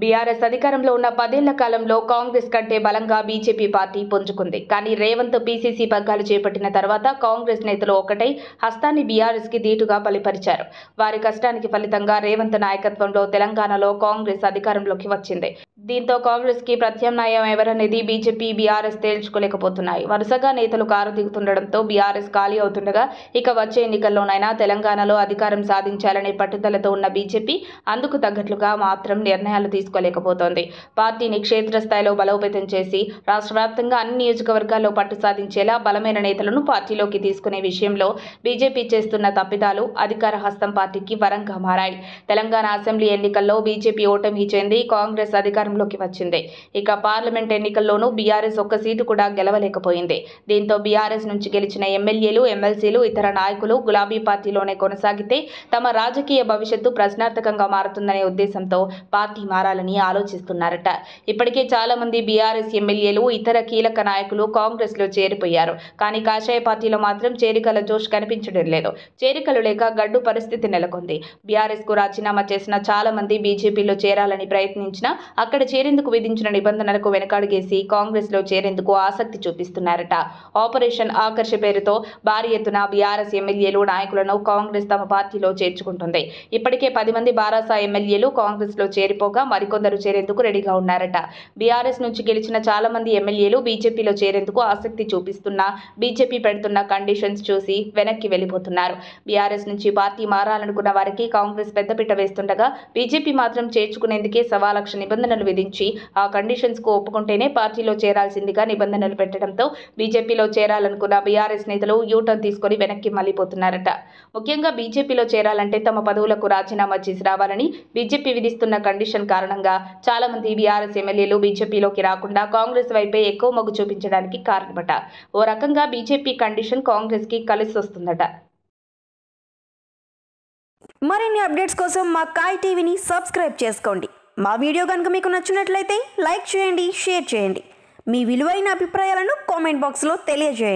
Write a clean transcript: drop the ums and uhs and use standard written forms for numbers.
BRS అధికారంలో ఉన్న 10 ఏళ్ల కాలంలో కాంగ్రెస్ కంటే బలంగా బీజేపీ పార్టీ పుంజుకుంది. కానీ రేవంత్ పీసీసీ పగ్గాలు చేపట్టిన తర్వాత కాంగ్రెస్ నేతలు ఒక్కటై హస్తాన్ని బీఆర్ఎస్కి దీటుగా బలిపరిచారు. వారి కష్టానికి ఫలితంగా రేవంత్ నాయకత్వంలో తెలంగాణలో కాంగ్రెస్ అధికారంలోకి వచ్చింది. దీంతో కాంగ్రెస్కి ప్రత్యామ్నాయం ఎవరనేది బీజేపీ, బీఆర్ఎస్ తేల్చుకోలేకపోతున్నాయి. వరుసగా నేతలు కారు దిగుతుండటంతో బీఆర్ఎస్ ఖాళీ అవుతుండగా ఇక వచ్చే ఎన్నికల్లోనైనా తెలంగాణలో అధికారం సాధించాలనే పట్టుదలతో ఉన్న బీజేపీ అందుకు తగ్గట్లుగా మాత్రం నిర్ణయాలు తీసుకోలేకపోతోంది. పార్టీని క్షేత్రస్థాయిలో బలోపేతం చేసి రాష్ట్ర వ్యాప్తంగా అన్ని నియోజకవర్గాల్లో పట్టు సాధించేలా బలమైన నేతలను పార్టీలోకి తీసుకునే విషయంలో బీజేపీ చేస్తున్న తప్పిదాలు అధికార హస్తం పార్టీకి వరంగా మారాయి. తెలంగాణ అసెంబ్లీ ఎన్నికల్లో బీజేపీ ఓటమి చెంది కాంగ్రెస్ అధికారంలోకి వచ్చింది. ఇక పార్లమెంట్ ఎన్నికల్లోనూ బీఆర్ఎస్ ఒక్క సీటు కూడా గెలవలేకపోయింది. దీంతో బీఆర్ఎస్ నుంచి గెలిచిన ఎమ్మెల్యేలు, ఎమ్మెల్సీలు, ఇతర నాయకులు గులాబీ పార్టీలోనే కొనసాగితే తమ రాజకీయ భవిష్యత్తు ప్రశ్నార్థకంగా మారుతుందనే ఉద్దేశంతో పార్టీ మారాలని ఆలోచిస్తున్నారట. ఇప్పటికే చాలా మంది బీఆర్ఎస్ ఎమ్మెల్యేలు, ఇతర కీలక నాయకులు కాంగ్రెస్ లో చేరిపోయారు. కానీ కాషాయ పార్టీలో మాత్రం చేరికల జోష్ కనిపించడం లేదు. చేరికలు లేక గడ్డు పరిస్థితి నెలకొంది. బీఆర్ఎస్ కు రాజీనామా చేసిన చాలా మంది బీజేపీలో చేరాలని ప్రయత్నించినా అక్కడ చేరేందుకు విధించిన నిబంధనలకు వెనకడుగేసి కాంగ్రెస్ లో చేరేందుకు ఆసక్తి చూపిస్తున్నారట. ఆపరేషన్ ఆకర్ష్ పేరుతో భారీ ఎత్తున బీఆర్ఎస్ ఎమ్మెల్యేలు, నాయకులను కాంగ్రెస్ తమ పార్టీలో చేర్చుకుంటుంది. ఇప్పటికే 10 మంది బారాసా ఎమ్మెల్యేలు కాంగ్రెస్ లో చేరిపోగా మరికొందరు చేరేందుకు రెడీగా ఉన్నారట. బీఆర్ఎస్ నుంచి గెలిచిన చాలా మంది ఎమ్మెల్యేలు బీజేపీలో చేరేందుకు ఆసక్తి చూపిస్తున్నా బీజేపీ పెడుతున్న కండిషన్స్ చూసి వెనక్కి వెళ్లిపోతున్నారు. బీఆర్ఎస్ నుంచి పార్టీ మారాలనుకున్న వారికి కాంగ్రెస్ పెద్దపీట వేస్తుండగా బీజేపీ మాత్రం చేర్చుకునేందుకే 1,00,000 నిబంధనలు విధించి ఆ కండిషన్స్ కు ఒప్పుకుంటేనే పార్టీలో చేరాల్సిందిగా నిబంధనలు పెట్టడంతో బీజేపీలో చేరాలనుకున్న బీఆర్ఎస్ నేతలు యూటర్న్ తీసుకుని వెనక్కి మళ్లిపోతున్నారట. ముఖ్యంగా బీజేపీలో చేరాలంటే తమ పదవులకు రాజీనామా చేసి రావాలని బీజేపీ విధిస్తున్న కండిషన్ కారణంగా చాలా మంది బీఆర్ఎస్ ఎమ్మెల్యేలు బీజేపీలోకి రాకుండా కాంగ్రెస్ వైపే ఎక్కువ మొగ్గు చూపించడానికి కారణమట. ఓ రకంగా బీజేపీ కండిషన్ కాంగ్రెస్ కి కలిసి వస్తుందట. మరిన్ని అప్డేట్స్ కోసం మా కాయ్ టీవీని సబ్స్క్రైబ్ చేసుకోండి. మా వీడియో కనుక మీకు నచ్చినట్లయితే లైక్ చేయండి, షేర్ చేయండి. మీ విలువైన అభిప్రాయాలను కామెంట్ బాక్స్లో తెలియజేయండి.